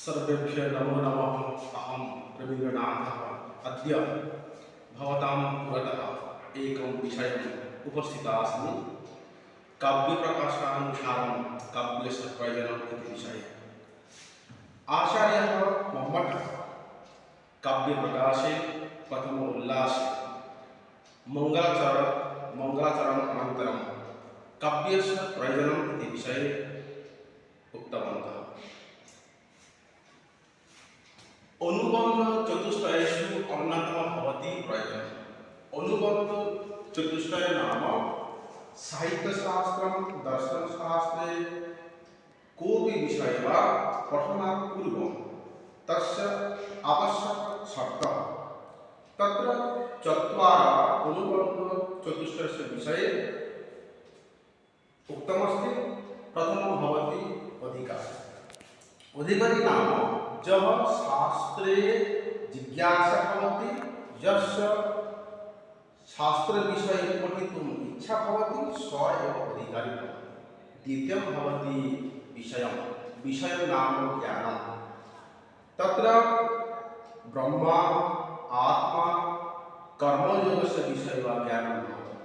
सर्वेभ्यः नमो नमः। अहं रवीन्द्रनाथः अद्य भवतां पुरतः एकं विषयम् उपस्थितः अस्मि। काव्यप्रकाशानुसारं काव्यस्य प्रयोजनम् इति विषये। आचार्यः मम्मटः काव्यप्रकाशे प्रथमोल्लासे मङ्गलाचरण अनन्तरं काव्यस्य प्रयोजनम् इति विषये उक्तवन्तः। अनुबंध चतुष्टयेषु अन्यतमः भवति प्रयोजनम्। अनुबंध चतुष्टय नाम साहित्यशास्त्रं दर्शनशास्त्रे कोऽपि विषयः वा पठनात् पूर्वं तस्य आवश्यकः शब्दः। तत्र चत्वारः अनुबंध चतुष्टयस्य विषये उक्तमस्ति। प्रथमं भवति अधिकारी। अधिकारी नाम जब शास्त्रे जिज्ञासा भवति, यस्य शास्त्र विषये पठितुम् इच्छा भवति सः एव अधिकारी भवति। द्वितीयं भवति विषयं। विषयं नाम ज्ञानं। तत्र ब्रह्म आत्मा कर्मयोगस्य विषये वा ज्ञानं भवति।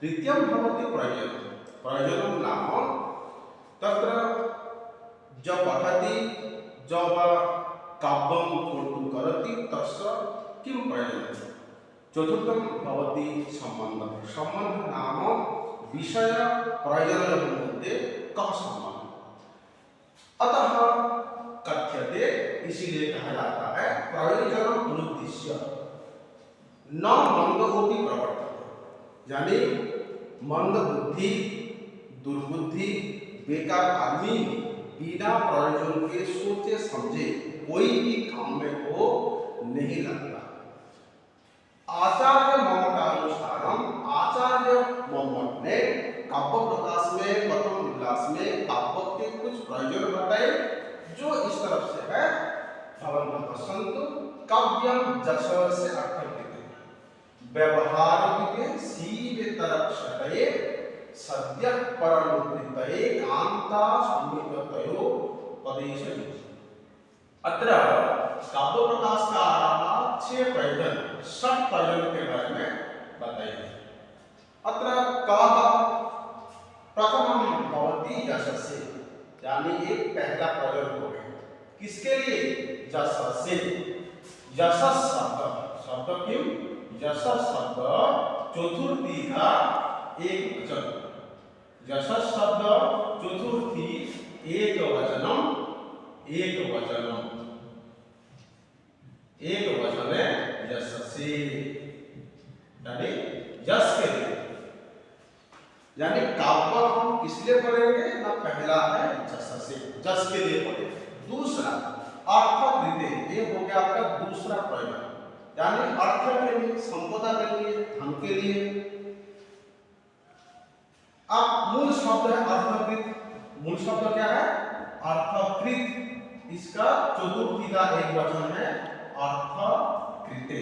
तृतीयं भवति प्रयोजनं। प्रयोजनं नाम तत्र जब पठति जब काव्यं कर्तुं करोति तस्य किं प्रयोजनं। चतुर्थं भवति सम्बन्धः। सम्बन्धः नाम विषय प्रयोजनयोः मध्ये कः सम्बन्धः। अतः कथ्यते, इसीलिए कहा जाता है प्रयोजनम् अनुद्दिश्य न मंदोऽपि प्रवर्तते। यानी मंद बुद्धि, दुर्बुद्धि, बेकार आदमी बिना प्रयोजन के सोचे समझे कोई भी काम में वो नहीं लगता। आचार्य मम्मटानुसारम आचार्य मम्मट ने काव्य प्रकाश में प्रथम उल्लास में काव्य के कुछ प्रयोजन बताए जो इस तरफ से है। भवन्तः पश्यन्तु। काव्यं जस से अर्थ कृते व्यवहार कृते सीवेतरक्षतये सद्य परनुवृत्तये कांता संमिततयो पदेशे। अत्र काव्य प्रकाश का 6 प्रयोजन, 7 प्रयोजन के बारे में बताइए। अत्र कः प्रथमं भवति यशसे, यानी एक पहला प्रयोजन हो गया। किसके लिए? यशसे। यशस शब्द क्यों? यशस शब्द चतुर्थी का एक वचन। यशस शब्द चतुर्थी एक वचन यशसे, यानी यश के लिए। यानी काव्य हम किस लिए पढ़ेंगे ना? पहला है यशसे, यश के लिए पढ़ेंगे। दूसरा अर्थकृते, ये हो गया आपका दूसरा प्रयोजन। यानी अर्थ के लिए, संपदा के लिए, धन के लिए। अब मूल शब्द है अर्थकृत। मूल शब्द क्या है? अर्थकृत। इसका चतुर्थी का एक वचन है अर्थकृते।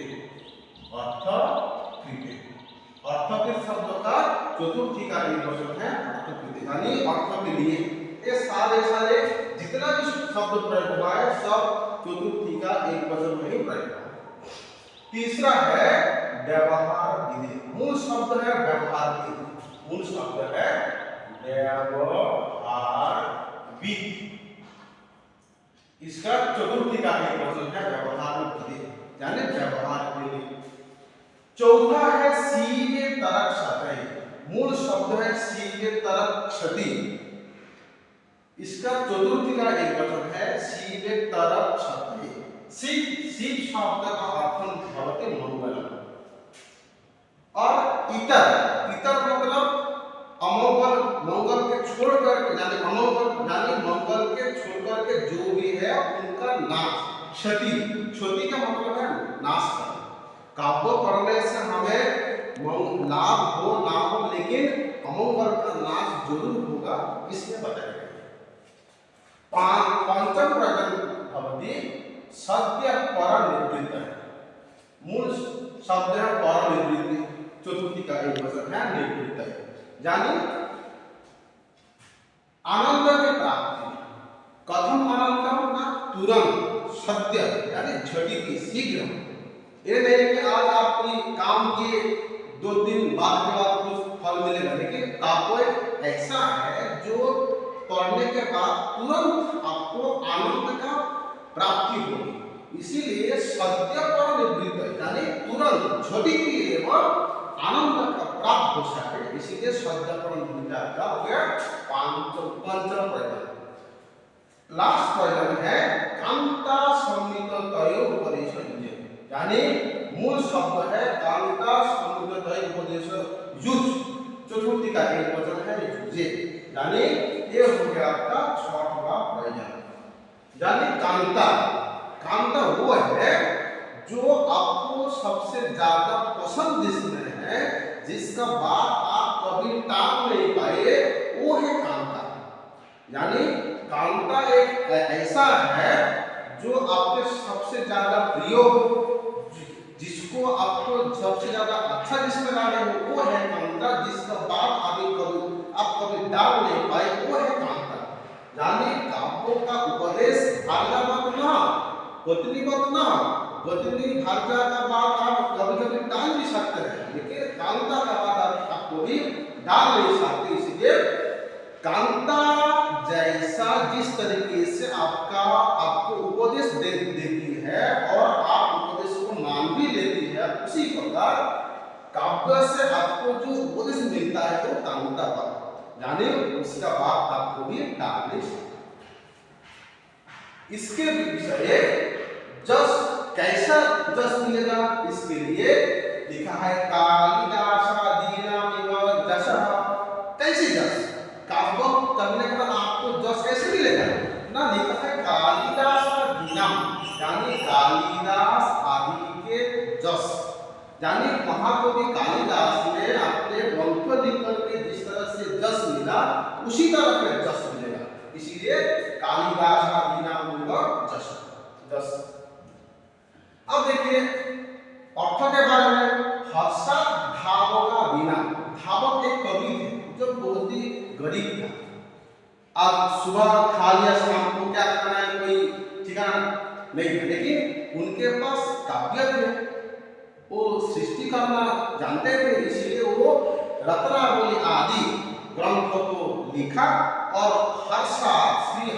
अर्थकृत शब्द का चतुर्थी का एक वचन है अर्थकृते, यानी अर्थ के लिए। ये सारे जितना भी शब्द प्रयोग हुआ है सब चतुर्थी का एक वचन में ही प्रयोग हुआ है। तीसरा है व्यवहार विधि। मूल शब्द है व्यवहार विधि। मूल शब्द है व्यवहार विधि। इसका चतुर्थी का एक वचन है व्यवहार विधि, यानी व्यवहार विधि। चौथा है सीवे तरक क्षति। मूल शब्द है सीवे तरक क्षति। इसका चतुर्थी का एक वचन है सीवे तरक क्षति। सीव शब्द का अर्थ भवति मंगलम। और इतर मतलब अमंगल, मंगल के छोड़ करके, यानी अमंगल यानी मंगल के छोड़ करके जो भी है उनका नाश। क्षति का मतलब है नाश करना। काव्य पढ़ने से हमें लाभ हो ना हो, लेकिन अमंगल का नाश जरूर होगा, इसमें बताया गया। पंचम प्रयोजन भवति सद्य परनिवृत्त। मूल शब्द है परनिवृत्ति। चतुर्थी का एक वचन है निवृत्त, यानी आनंद की प्राप्ति। कथम आनंद ना तुरंत, सत्य यानी झटिति शीघ्र। ये नहीं कि आज आप कोई काम किए 2 दिन बाद के बाद कुछ फल मिलेगा, लेकिन काव्य ऐसा है जो पढ़ने के बाद तुरंत आपको आनंद का प्राप्ति होगी। इसीलिए सत्य पर निवृत्त यानी तुरंत झटिति एवं आनंद का प्राप्त हो सके, इसीलिए सत्य पर निवृत्त का हो गया पंचम प्रयोजन। लास्ट प्रयोजन है कांता सम्मित तयो उपदेश युजे, यानी मूल शब्द है कांता सम्मित तयो उपदेश युज, चतुर्थी का एक वचन है युजे, यानी ये हो गया आपका छठवां प्रयोजन। यानी कांता, कांता वो है जो आपको सबसे ज्यादा पसंद जिसमें है, जिसका बात आप कभी टाल नहीं पाए, वो है कांता। यानी कांता एक ऐसा है जो आपके सबसे ज्यादा प्रिय हो, जिसको आपको सबसे ज्यादा अच्छा जिसमें लगे हो, वो है कांता। जिसका बात आप कभी डाल नहीं पाए, वो है कांता। यानी काव्यों का उपदेश भार्या मत ना, पत्नी मत ना, पत्नी भार्या का बात आप कभी कभी टाल भी सकते हैं, लेकिन कांता का बात आप कभी डाल नहीं सकते। इसलिए कांता जैसा जिस तरीके से आपको उपदेश देती है और आप उपदेश को मान भी लेती है, उसी प्रकार काव्य से आपको जो उपदेश मिलता है वो कांता का, यानी उसका बात आपको भी टाल नहीं सकते। इसके विषय जस कैसा जस मिलेगा, इसके लिए लिखा है कालिदासादीनामिव जसः। कैसे जस, काव्य करने के बाद आपको जस कैसे मिलेगा ना, लिखा है कालिदासादीनाम, यानी कालिदास आदि के जस, यानी महाकवि कालिदास ने अपने ग्रंथ लिख करके जिस तरह से जस मिला, उसी तरह के जस मिलेगा। इसीलिए कालिदासादीनाम जस जस। अब देखिए अर्थ के बारे में, हर्षात धावका बिना। धावक एक कवि थे जो बहुत ही गरीब था। आज सुबह खा लिया, शाम को क्या खाना है कोई ठिकाना नहीं था, लेकिन उनके पास काव्य थे, वो सृष्टि करना जानते थे। इसलिए वो रत्नावली आदि ग्रंथों को लिखा और हर्षात श्री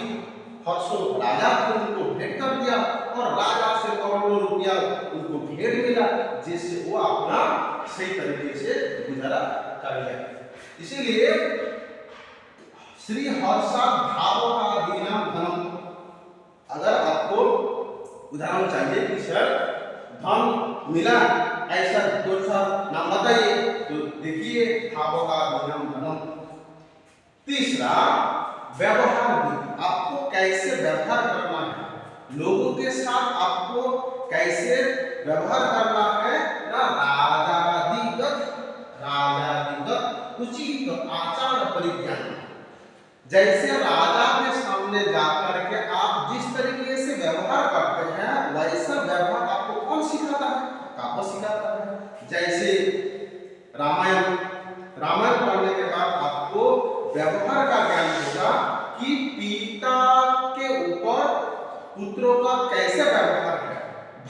हर्षो राजा को उनको भेंट कर दिया और राजा से करोड़ों रुपया उनको भेंट मिला, जिससे वो अपना सही तरीके से गुजारा कर लिया। इसीलिए श्री हर्षात धावकादीनाम धनम। अगर आपको उदाहरण चाहिए कि सर धन मिला, ऐसा दो चार नाम बताइए, तो देखिए धावकादीनाम धनम। तीसरा व्यवहार भी, आपको कैसे व्यवहार करना है, लोगों के साथ आपको कैसे व्यवहार करना है ना, राजादिगत उचित आचार परिज्ञान। जैसे राजा के सामने जाकर के आप जिस तरीके से व्यवहार करते हैं, वैसा व्यवहार आपको कौन सिखाता है, काव्य सिखाता है। जैसे रामायण पढ़ने के बाद आपको व्यवहार का ज्ञान होगा कि पिता के ऊपर पुत्रों का कैसे व्यवहार है,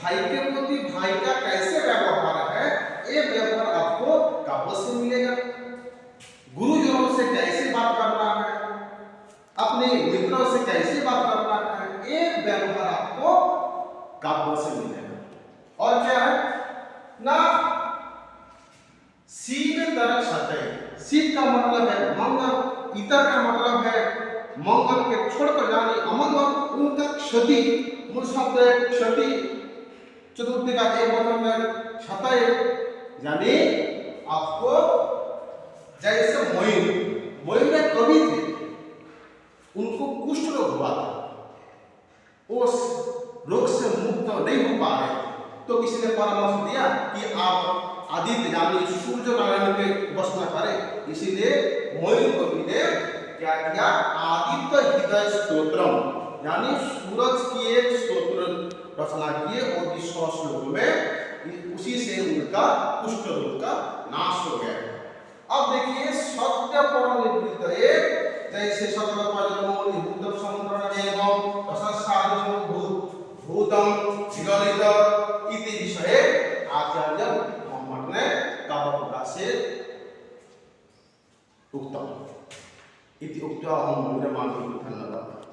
भाई के प्रति भाई का कैसे व्यवहार है, ये व्यवहार आपको काव्य से मिलेगा। गुरुजनों से कैसे बात करना है, अपने मित्रों से कैसे बात करना है, ये व्यवहार आपको काव्य से मिलेगा। और क्या है ना, सीने तरह सतह। सीत का मतलब है मंगल, इतर का मतलब है मंगल के छोड़कर जाने अमंगल, उनका क्षति, मूल शब्द है क्षति, चतुर्थी का एक वचन है क्षतय, यानी आपको जैसे मयूर एक कवि थे, उनको कुष्ठ रोग हुआ था, उस रोग से मुक्त नहीं हो पा रहे, तो किसी ने परामर्श दिया कि आप आदित्य यानी सूर्य नारायण के उपासना करें। इसीलिए मयूर कवि ने क्या किया, आदित्य हृदय स्तोत्रम, यानी सूरज की एक स्तोत्र रचना किए और 20 श्लोक में, उसी से उनका कुष्ठ रोग का नाश हो गया। अब देखिए सत्य परम निवृत्तये, जैसे सतत प्रजननो निभूत समुद्र एवं रससाधु भूत प्रज्वलित इति विषये आचार्य मोहम्मद काव्यप्रकाशे उक्तम् इति उक्त्वा अहं विरमामि। धन्यवादः।